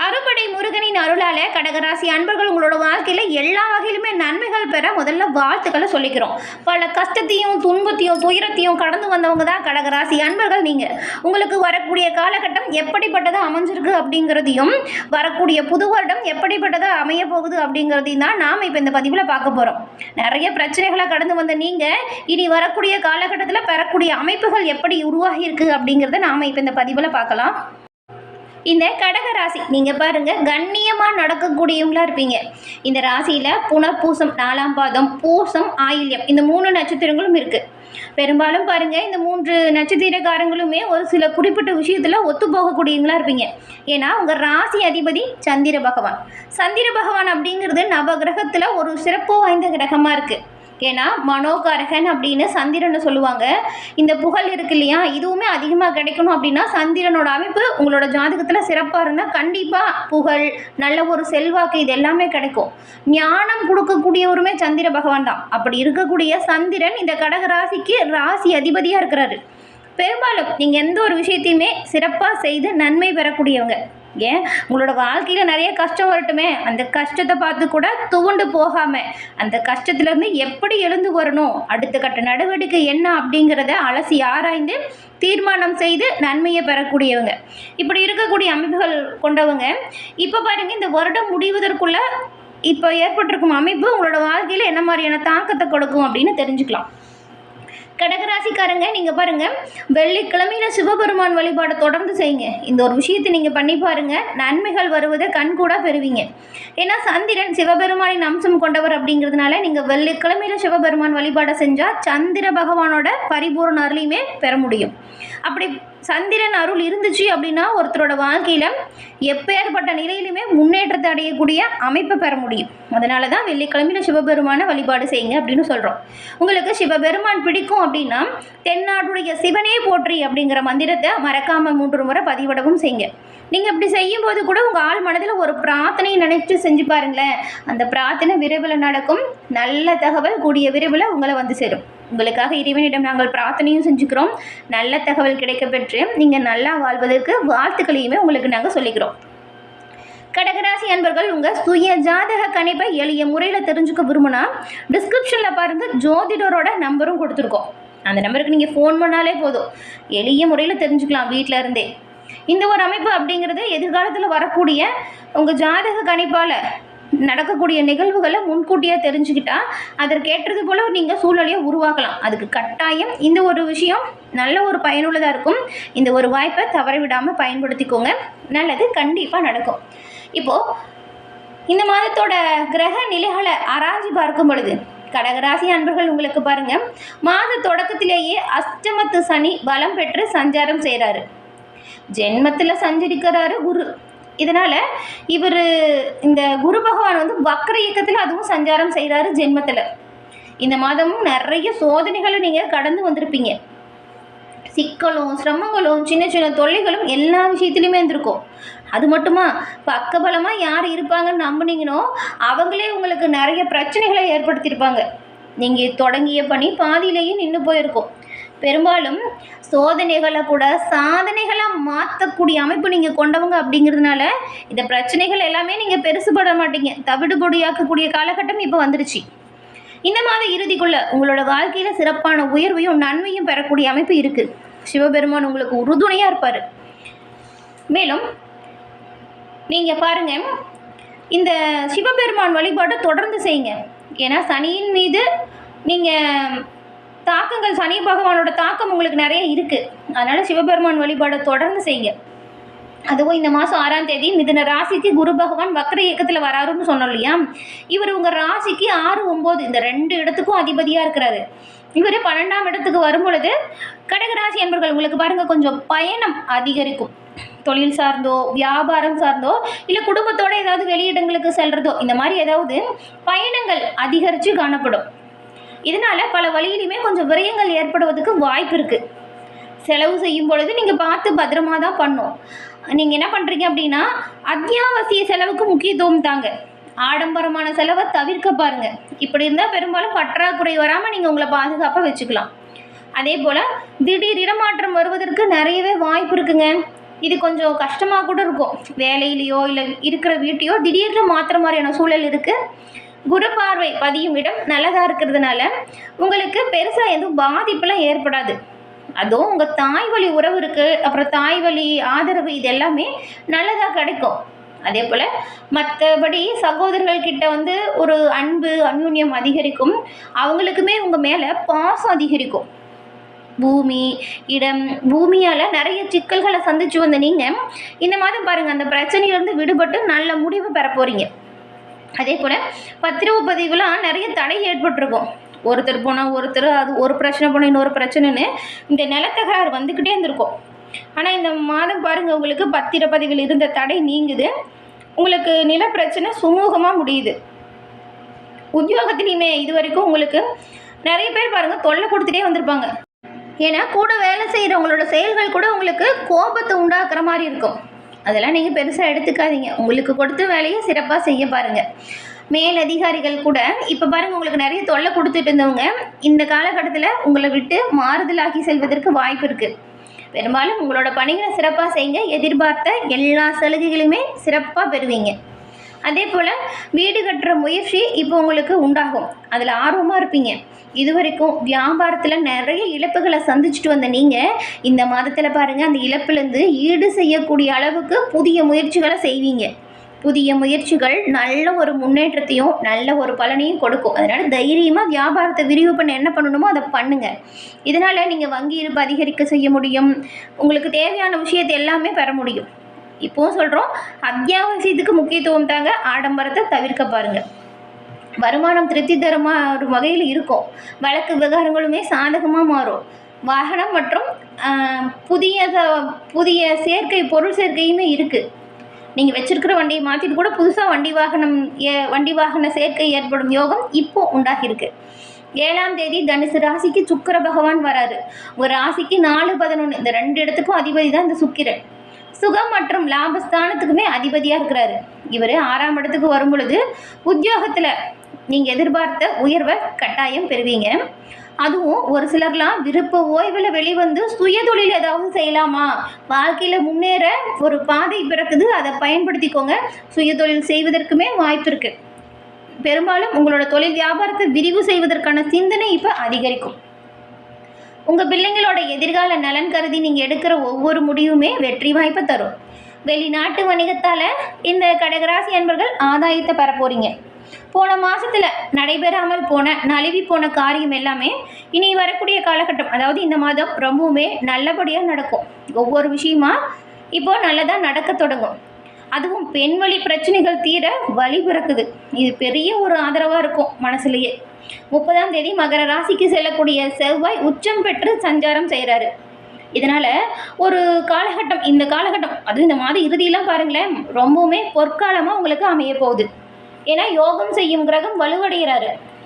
அறுபடை முருகனின் அருளால கடகராசி அன்பர்கள் உங்களோட வாழ்க்கையில எல்லா வகையிலுமே நன்மைகள் பெற முதல்ல வாழ்த்துக்களை சொல்லிக்கிறோம். பல கஷ்டத்தையும் துன்பத்தையும் துயரத்தையும் கடந்து வந்தவங்க தான் கடகராசி அன்பர்கள். நீங்க உங்களுக்கு வரக்கூடிய காலகட்டம் எப்படிப்பட்டதா அமைஞ்சிருக்கு அப்படிங்கிறதையும் வரக்கூடிய புது வருடம் எப்படிப்பட்டதா அமைய போகுது அப்படிங்கிறதையும் தான் நாம் இப்போ இந்த பதிவில் பார்க்க போகிறோம். நிறைய பிரச்சனைகளை கடந்து வந்த நீங்கள் இனி வரக்கூடிய காலகட்டத்தில் பெறக்கூடிய அமைப்புகள் எப்படி உருவாகி இருக்கு அப்படிங்கிறத நாம் இப்போ இந்த பதிவில் பார்க்கலாம். இந்த கடக ராசி நீங்கள் பாருங்கள், கண்ணியமாக நடக்கக்கூடியவங்களா இருப்பீங்க. இந்த ராசியில் புனர்பூசம் 4ஆம் பாதம், பூசம், ஆயில்யம் இந்த 3 நட்சத்திரங்களும் இருக்குது. பெரும்பாலும் பாருங்கள், இந்த 3 நட்சத்திரக்காரங்களுமே ஒரு சில குறிப்பிட்ட விஷயத்தில் ஒத்து போகக்கூடியவங்களா இருப்பீங்க. ஏன்னா உங்கள் ராசி அதிபதி சந்திர பகவான். சந்திர பகவான் அப்படிங்கிறது நவகிரகத்தில் ஒரு சிறப்பு வாய்ந்த கிரகமாக இருக்குது. ஏன்னா மனோகாரகன் அப்படின்னு சந்திரனை சொல்லுவாங்க. இந்த புகழ் இருக்கு இல்லையா, இதுவுமே அதிகமாக கிடைக்கணும் அப்படின்னா சந்திரனோட அமைப்பு உங்களோட ஜாதகத்தில் சிறப்பாக இருந்தால் கண்டிப்பாக புகழ், நல்ல ஒரு செல்வாக்கு இது எல்லாமே கிடைக்கும். ஞானம் கொடுக்கக்கூடியவருமே சந்திர பகவான் தான். அப்படி இருக்கக்கூடிய சந்திரன் இந்த கடக ராசிக்கு ராசி அதிபதியாக இருக்கிறாரு. பெரும்பாலும் நீங்கள் எந்த ஒரு விஷயத்தையுமே சிறப்பாக செய்து நன்மை பெறக்கூடியவங்க. ஏன் உங்களோட வாழ்க்கையில் நிறைய கஷ்டம் வரட்டுமே, அந்த கஷ்டத்தை பார்த்து கூட துவண்டு போகாமல் அந்த கஷ்டத்துலேருந்து எப்படி எழுந்து வரணும், அடுத்த கட்ட நடவடிக்கை என்ன அப்படிங்கிறத அலசி ஆராய்ந்து தீர்மானம் செய்து நன்மையை பெறக்கூடியவங்க. இப்படி இருக்கக்கூடிய அமைப்புகள் கொண்டவங்க. இப்போ பாருங்கள், இந்த வருடம் முடிவதற்குள்ள இப்போ ஏற்பட்டிருக்கும் அமைப்பு உங்களோட வாழ்க்கையில் என்ன மாதிரியான தாக்கத்தை கொடுக்கும் அப்படின்னு தெரிஞ்சுக்கலாம். கடகராசிக்காரங்க நீங்கள் பாருங்கள், வெள்ளிக்கிழமையில் சிவபெருமான் வழிபாடை தொடர்ந்து செய்யுங்க. இந்த ஒரு விஷயத்தை நீங்கள் பண்ணி பாருங்கள், நன்மைகள் வருவதை கண்கூட பெறுவீங்க. ஏன்னா சந்திரன் சிவபெருமானின் அம்சம் கொண்டவர் அப்படிங்கிறதுனால நீங்கள் வெள்ளிக்கிழமையில் சிவபெருமான் வழிபாடை செஞ்சால் சந்திர பகவானோட பரிபூர்ண அருளையுமே பெற முடியும். அப்படி சந்திரன் அருள் இருந்துச்சு அப்படின்னா ஒருத்தரோட வாழ்க்கையில் எப்பேற்பட்ட நிலையிலுமே முன்னேற்றத்தை அடையக்கூடிய அமைப்பை பெற முடியும். அதனால தான் வெள்ளிக்கிழமையில் சிவபெருமான வழிபாடு செய்யுங்க அப்படின்னு சொல்கிறோம். உங்களுக்கு சிவபெருமான் பிடிக்கும் அப்படின்னா தென்னாடுடைய சிவனே போற்றி அப்படிங்கிற மந்திரத்தை மறக்காமல் 3 முறை பதிவிடவும் செய்யுங்க. நீங்கள் இப்படி செய்யும்போது கூட உங்கள் ஆள் மனதில் ஒரு பிரார்த்தனையை நினைச்சு செஞ்சு பாருங்களேன், அந்த பிரார்த்தனை விரைவில் நடக்கும். நல்ல தகவல் கூடிய விரைவில் உங்களை வந்து சேரும். உங்களுக்காக இறைவனிடம் நாங்கள் பிரார்த்தனையும் செஞ்சுக்கிறோம். நல்ல தகவல் கிடைக்க பெற்று நீங்கள் நல்லா வாழ்வதற்கு வாழ்த்துக்களையுமே உங்களுக்கு நாங்கள் சொல்லிக்கிறோம். கடகராசி அன்பர்கள் உங்கள் சுய ஜாதக கணிப்பை எளிய முறையில் தெரிஞ்சுக்க விரும்பினா டிஸ்கிரிப்ஷனில் பாருங்கள், ஜோதிடரோட நம்பரும் கொடுத்துருக்கோம். அந்த நம்பருக்கு நீங்கள் ஃபோன் பண்ணாலே போதும், எளிய முறையில் தெரிஞ்சுக்கலாம் வீட்டில் இருந்தே. இந்த ஒரு அமைப்பு அப்படிங்கிறது எதிர்காலத்தில் வரக்கூடிய உங்கள் ஜாதக கணிப்பால் நடக்கக்கூடிய நிகழ்வுகளை முன்கூட்டியாக தெரிஞ்சுக்கிட்டா அதற்கேற்றது போல் நீங்கள் சூழ்நிலையை உருவாக்கலாம். அதுக்கு கட்டாயம் இந்த ஒரு விஷயம் நல்ல ஒரு பயனுள்ளதாக இருக்கும். இந்த ஒரு வாய்ப்பை தவறவிடாமல் பயன்படுத்திக்கோங்க, நல்லது கண்டிப்பாக நடக்கும். இப்போது இந்த மாதத்தோட கிரக நிலைகளை ஆராய்ச்சி பார்க்கும் பொழுது கடகராசி அன்பர்கள் உங்களுக்கு பாருங்கள், மாத தொடக்கத்திலேயே அஷ்டமத்து சனி பலம் பெற்று சஞ்சாரம் செய்கிறாரு. ஜென்மத்தில் சஞ்சரிக்கிறாரு குரு. இதனால் இவர் இந்த குரு பகவான் வந்து வக்ர இயக்கத்தில் அதுவும் சஞ்சாரம் செய்கிறாரு ஜென்மத்தில். இந்த மாதமும் நிறைய சோதனைகளை நீங்கள் கடந்து வந்திருப்பீங்க. சிக்கலும் சிரமங்களும் சின்ன சின்ன தொல்லைகளும் எல்லா விஷயத்துலையுமே இருந்திருக்கும். அது மட்டுமா, பக்கபலமாக யார் இருப்பாங்கன்னு நம்பினீங்கன்னோ அவங்களே உங்களுக்கு நிறைய பிரச்சனைகளை ஏற்படுத்தியிருப்பாங்க. நீங்கள் தொடங்கிய பணி பாதியிலேயே நின்று போயிருக்கும். பெரும்பாலும் சோதனைகளை கூட சாதனைகளாக மாற்றக்கூடிய அமைப்பு நீங்கள் கொண்டவங்க அப்படிங்கிறதுனால இந்த பிரச்சனைகள் எல்லாமே நீங்கள் பெருசுபட மாட்டீங்க, தவிடுபொடியாக்கக்கூடிய காலகட்டம் இப்போ வந்துருச்சு. இந்த மாத இறுதிக்குள்ளே உங்களோட வாழ்க்கையில் சிறப்பான உயர்வையும் நன்மையும் பெறக்கூடிய அமைப்பு இருக்குது. சிவபெருமான் உங்களுக்கு உறுதுணையாக இருப்பார். மேலும் நீங்கள் பாருங்கள், இந்த சிவபெருமான் வழிபாட்டை தொடர்ந்து செய்யுங்க. ஏன்னா சனியின் மீது நீங்கள் தாக்கங்கள், சனி பகவானோட தாக்கம் உங்களுக்கு நிறைய இருக்குது. அதனால் சிவபெருமான் வழிபாடை தொடர்ந்து செய்யுங்க. அதுவும் இந்த மாதம் 6ஆம் தேதி மிதுன ராசிக்கு குரு பகவான் வக்ர இயக்கத்தில் வராருன்னு சொன்னோம் இல்லையா, இவர் உங்கள் ராசிக்கு 6, 9 இந்த 2 இடத்துக்கும் அதிபதியாக இருக்கிறாரு. இவர் 12ஆம் இடத்துக்கு வரும் பொழுது கடகராசி என்பர்கள் உங்களுக்கு பாருங்கள், கொஞ்சம் பயணம் அதிகரிக்கும். தொழில் சார்ந்தோ வியாபாரம் சார்ந்தோ இல்லை குடும்பத்தோடு ஏதாவது வெளியிடங்களுக்கு செல்றதோ இந்த மாதிரி ஏதாவது பயணங்கள் அதிகரித்து காணப்படும். இதனால் பல வழியிலுமே கொஞ்சம் விரயங்கள் ஏற்படுவதற்கு வாய்ப்பு இருக்குது. செலவு செய்யும் பொழுது நீங்கள் பார்த்து பத்திரமா தான் பண்ணணும். நீங்கள் என்ன பண்ணுறீங்க அப்படின்னா அத்தியாவசிய செலவுக்கு முக்கியத்துவம் தாங்க. ஆடம்பரமான செலவை தவிர்க்க பாருங்கள். இப்படி இருந்தால் பெரும்பாலும் பற்றாக்குறை வராமல் நீங்கள் உங்களை பாதுகாப்பாக வச்சுக்கலாம். அதே போல் திடீர் இடமாற்றம் வருவதற்கு நிறையவே வாய்ப்பு இருக்குங்க. இது கொஞ்சம் கஷ்டமாக கூட இருக்கும். வேலையிலையோ இல்லை இருக்கிற வீட்டையோ திடீர்னு மாற்றுற மாதிரியான சூழல் இருக்குது. குரு பார்வை பதியும் இடம் நல்லதாக இருக்கிறதுனால உங்களுக்கு பெருசாக எதுவும் பாதிப்பெல்லாம் ஏற்படாது. அதுவும் உங்கள் தாய் வழி உறவு இருக்குது, அப்புறம் தாய் வழி ஆதரவு, இது எல்லாமே நல்லதாக கிடைக்கும். அதே போல் மற்றபடி சகோதரர்கள் கிட்ட வந்து ஒரு அன்பு அந்யூன்யம் அதிகரிக்கும். அவங்களுக்குமே உங்கள் மேலே பாசம் அதிகரிக்கும். பூமி இடம் பூமியால் நிறைய சிக்கல்களை சந்திச்சு வந்த நீங்கள் இந்த மாதம் பாருங்கள் அந்த பிரச்சனையிலேருந்து விடுபட்டு நல்ல முடிவு பெற போகிறீங்க. அதே போல் பத்திரவு பதிவுலாம் நிறைய தடை ஏற்பட்டிருக்கும். ஒருத்தர் போனால் ஒருத்தர், அது ஒரு பிரச்சனை போனால் இன்னொரு பிரச்சனைன்னு இந்த நிலத்தகராறு வந்துக்கிட்டே இருந்திருக்கும். ஆனால் இந்த மாதம் பாருங்கள் உங்களுக்கு பத்திரப்பதிவில் இருந்த தடை நீங்குது. உங்களுக்கு நில பிரச்சனை சுமூகமாக முடியுது. உத்தியோகத்திலையுமே இது வரைக்கும் உங்களுக்கு நிறைய பேர் பாருங்கள் தொல்லை கொடுத்துட்டே வந்திருப்பாங்க. ஏன்னா கூட வேலை செய்கிறவங்களோட செயல்கள் கூட உங்களுக்கு கோபத்தை உண்டாக்குற மாதிரி இருக்கும். அதெல்லாம் நீங்கள் பெருசாக எடுத்துக்காதீங்க. உங்களுக்கு கொடுத்த வேலையை சிறப்பாக செய்ய பாருங்கள். மேலதிகாரிகள் கூட இப்போ பாருங்கள் உங்களுக்கு நிறைய தொல்லை கொடுத்துட்டு இருந்தவங்க இந்த காலகட்டத்தில் உங்களை விட்டு மாறுதலாகி செல்வதற்கு வாய்ப்பு இருக்குது. பெரும்பாலும் உங்களோட பணிகளை சிறப்பாக செய்யுங்க. எதிர்பார்த்த எல்லா சலுகைகளுமே சிறப்பாக பெறுவீங்க. அதே போல் வீடு கட்டுற முயற்சி இப்போ உங்களுக்கு உண்டாகும். அதில் ஆர்வமாக இருப்பீங்க. இது வரைக்கும் வியாபாரத்தில் நிறைய இழப்புகளை சந்திச்சுட்டு வந்த நீங்கள் இந்த மாதத்தில் பாருங்கள் அந்த இழப்புலேருந்து ஈடு செய்யக்கூடிய அளவுக்கு புதிய முயற்சிகளை செய்வீங்க. புதிய முயற்சிகள் நல்ல ஒரு முன்னேற்றத்தையும் நல்ல ஒரு பலனையும் கொடுக்கும். அதனால் தைரியமாக வியாபாரத்தை விரிவு பண்ண என்ன பண்ணணுமோ அதை பண்ணுங்கள். இதனால் நீங்கள் வங்கி இருப்பு அதிகரிக்க செய்ய முடியும். உங்களுக்கு தேவையான விஷயத்தை எல்லாமே பெற முடியும். இப்போவும் சொல்கிறோம், அத்தியாவசியத்துக்கு முக்கியத்துவம் தாங்க. ஆடம்பரத்தை தவிர்க்க பாருங்கள். வருமானம் திருப்தி தரமா ஒரு வகையில் இருக்கும். வழக்கு விவகாரங்களுமே சாதகமாக மாறும். வாகனம் மற்றும் புதிய சேர்க்கை பொருள் சேர்க்கையுமே இருக்குது. நீங்கள் வச்சிருக்கிற வண்டியை மாற்றிட்டு கூட புதுசாக வண்டி வாகன சேர்க்கை ஏற்படும் யோகம் இப்போது உண்டாகியிருக்கு. 7ஆம் தேதி தனுசு ராசிக்கு சுக்கிர பகவான் வராரு. ஒரு ராசிக்கு 4, 11 இந்த 2 இடத்துக்கும் அதிபதி தான் இந்த சுக்கிரன். சுகம் மற்றும் லாபஸ்தானத்துக்குமே அதிபதியாக இருக்கிறாரு. இவர் 6ஆம் இடத்துக்கு வரும் பொழுது உத்தியோகத்தில் நீங்கள் எதிர்பார்த்த உயர்வை கட்டாயம் பெறுவீங்க. அதுவும் ஒரு சிலர்லாம் விருப்ப ஓய்வில் வெளிவந்து சுயதொழில் ஏதாவது செய்யலாமா, வாழ்க்கையில் முன்னேற ஒரு பாதை பிறக்குது, அதை பயன்படுத்திக்கோங்க. சுயதொழில் செய்வதற்குமே வாய்ப்பு இருக்குது. பெரும்பாலும் உங்களோட தொழில் வியாபாரத்தை விரிவு செய்வதற்கான சிந்தனை இப்போ அதிகரிக்கும். உங்கள் பிள்ளைங்களோட எதிர்கால நலன் கருதி நீங்கள் எடுக்கிற ஒவ்வொரு முடிவுமே வெற்றி வாய்ப்பை தரும். வெளிநாட்டு வணிகத்தால் இந்த கடகராசி அன்பர்கள் ஆதாயத்தை பெற போகிறீங்க. போன மாதத்தில் நடைபெறாமல் நழுவி போன காரியம் எல்லாமே இனி வரக்கூடிய காலகட்டம், அதாவது இந்த மாதம் ரொம்பவுமே நல்லபடியாக நடக்கும். ஒவ்வொரு விஷயமா இப்போது நல்லதாக நடக்க தொடங்கும். அதுவும் பெண் வழி பிரச்சனைகள் தீர வழி பிறக்குது. இது பெரிய ஒரு ஆதரவாக இருக்கும் மனசுலேயே. 30ஆம் தேதி மகர ராசிக்கு செல்லக்கூடிய செவ்வாய் உச்சம் பெற்று சஞ்சாரம் செய்கிறாரு. இதனால் ஒரு காலகட்டம், இந்த காலகட்டம் அதுவும் இந்த மாத இறுதியெலாம் பாருங்களேன், ரொம்பவுமே பொற்காலமாக உங்களுக்கு அமைய போகுது. ஏன்னா யோகம் செய்யும் கிரகம்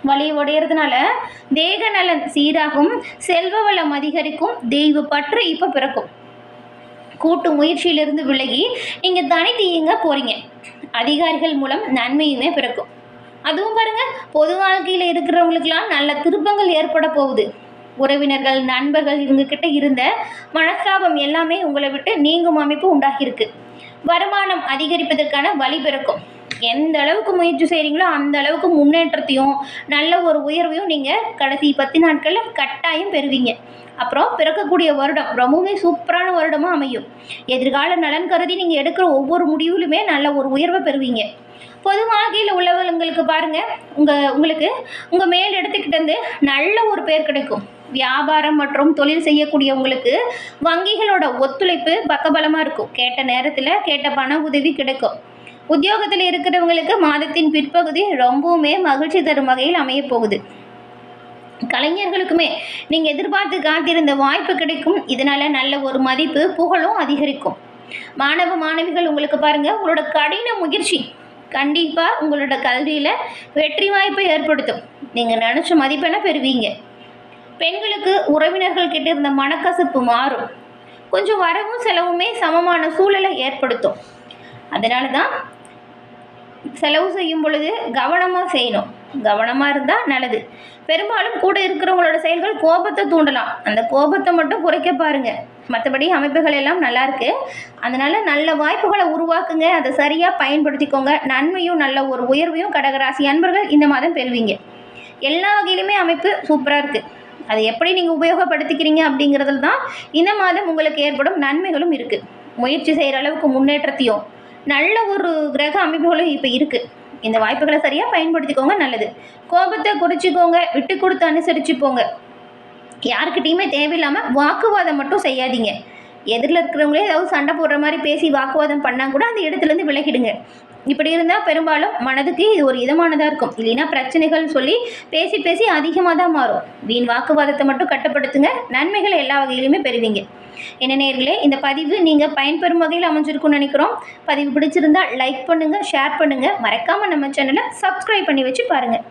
வலுவடைகிறதுனால தேக நலன் சீராகும், செல்வ வளம் அதிகரிக்கும், தெய்வ பற்று இப்போ பிறக்கும். கூட்டு முயற்சியிலிருந்து விலகி நீங்கள் தனித்து இயங்க போகிறீங்க. அதிகாரிகள் மூலம் நன்மையுமே பிறக்கும். அதுவும் பாருங்கள், பொது வாழ்க்கையில் இருக்கிறவங்களுக்கெல்லாம் நல்ல திருப்பங்கள் ஏற்பட போகுது. உறவினர்கள் நண்பர்கள் இவங்கக்கிட்ட இருந்த மனஸ்தாபம் எல்லாமே உங்களை விட்டு நீங்கும் அமைப்பு உண்டாகியிருக்கு. வருமானம் அதிகரிப்பதற்கான வழி பிறக்கும். எந்த அளவுக்கு முயற்சி செய்கிறீங்களோ அந்த அளவுக்கு முன்னேற்றத்தையும் நல்ல ஒரு உயர்வையும் நீங்கள் கடைசி 10 நாட்களில் கட்டாயம் பெறுவீங்க. அப்புறம் பிறக்கக்கூடிய வருடம் ரொம்பவுமே சூப்பரான வருடமாக அமையும். எதிர்கால நலன் கருதி நீங்கள் எடுக்கிற ஒவ்வொரு முடிவிலுமே நல்ல ஒரு உயர்வை பெறுவீங்க. பொது வாழ்க்கையில் உள்ளவங்களுக்கு பாருங்கள், உங்களுக்கு உங்கள் மேல் இடத்துக்கிட்டேருந்து நல்ல ஒரு பேர் கிடைக்கும். வியாபாரம் மற்றும் தொழில் செய்யக்கூடியவங்களுக்கு வங்கிகளோட ஒத்துழைப்பு பக்கபலமாக இருக்கும். கேட்ட நேரத்தில் கேட்ட பண உதவி கிடைக்கும். உத்தியோகத்தில் இருக்கிறவங்களுக்கு மாதத்தின் பிற்பகுதி ரொம்பவுமே மகிழ்ச்சி தரும் வகையில் அமைய போகுது. கலைஞர்களுக்குமே நீங்கள் எதிர்பார்த்து காத்திருந்த வாய்ப்பு கிடைக்கும். இதனால் நல்ல ஒரு மதிப்பு புகழும் அதிகரிக்கும். மாணவ மாணவிகள் உங்களுக்கு பாருங்கள், உங்களோட கடின முயற்சி கண்டிப்பாக உங்களோட கல்வியில் வெற்றி வாய்ப்பை ஏற்படுத்தும். நீங்கள் நினச்ச மதிப்பெண்ணை பெறுவீங்க. பெண்களுக்கு உறவினர்கள் கிட்ட இருந்த மனக்கசப்பு மாறும். கொஞ்சம் வரவும் செலவுமே சமமான சூழலை ஏற்படுத்தும். அதனால தான் செலவு செய்யும் பொழுது கவனமாக செய்யணும். கவனமாக இருந்தால் நல்லது. பெரும்பாலும் கூட இருக்கிறவங்களோட செயல்கள் கோபத்தை தூண்டலாம். அந்த கோபத்தை மட்டும் குறைக்க பாருங்கள். மற்றபடி அமைப்புகள் எல்லாம் நல்லா இருக்கு. அதனால் நல்ல வாய்ப்புகளை உருவாக்குங்க. அதை சரியாக பயன்படுத்திக்கோங்க. நன்மையும் நல்ல ஒரு உயர்வையும் கடகராசி அன்பர்கள் இந்த மாதம் பெறுவீங்க. எல்லா வகையிலுமே அமைப்பு சூப்பராக இருக்குது. அதை எப்படி நீங்கள் உபயோகப்படுத்திக்கிறீங்க அப்படிங்கிறதுல தான் இந்த மாதம் உங்களுக்கு ஏற்படும் நன்மைகளும் இருக்குது. முயற்சி செய்கிற அளவுக்கு முன்னேற்றத்தையும் நல்ல ஒரு கிரக அமைப்புகளும் இப்போ இருக்குது. இந்த வாய்ப்புகளை சரியாக பயன்படுத்திக்கோங்க, நல்லது. கோபத்தை குறைச்சிக்கோங்க, விட்டு கொடுத்து அனுசரித்து போங்க. யாருக்கிட்டையுமே தேவையில்லாமல் வாக்குவாதம் மட்டும் செய்யாதீங்க. எதிரில் இருக்கிறவங்களே ஏதாவது சண்டை போடுற மாதிரி பேசி வாக்குவாதம் பண்ணால் கூட அந்த இடத்துலேருந்து விலகிடுங்க. இப்படி இருந்தால் பெரும்பாலும் மனதுக்கு இது ஒரு இதமானதாக இருக்கும். இல்லைன்னா பிரச்சனைகள் சொல்லி பேசி பேசி அதிகமாக தான் மாறும். வீண் வாக்குவாதத்தை மட்டும் கட்டுப்படுத்துங்க. நன்மைகளை எல்லா வகையிலுமே பெறுவீங்க. என்ன நேயர்களே, இந்த பதிவு நீங்கள் பயன்பெறும் வகையில் அமைஞ்சிருக்கும்னு நினைக்கிறோம். பதிவு பிடிச்சிருந்தால் லைக் பண்ணுங்கள், ஷேர் பண்ணுங்கள். மறக்காமல் நம்ம சேனலை சப்ஸ்கிரைப் பண்ணி வச்சு பாருங்கள்.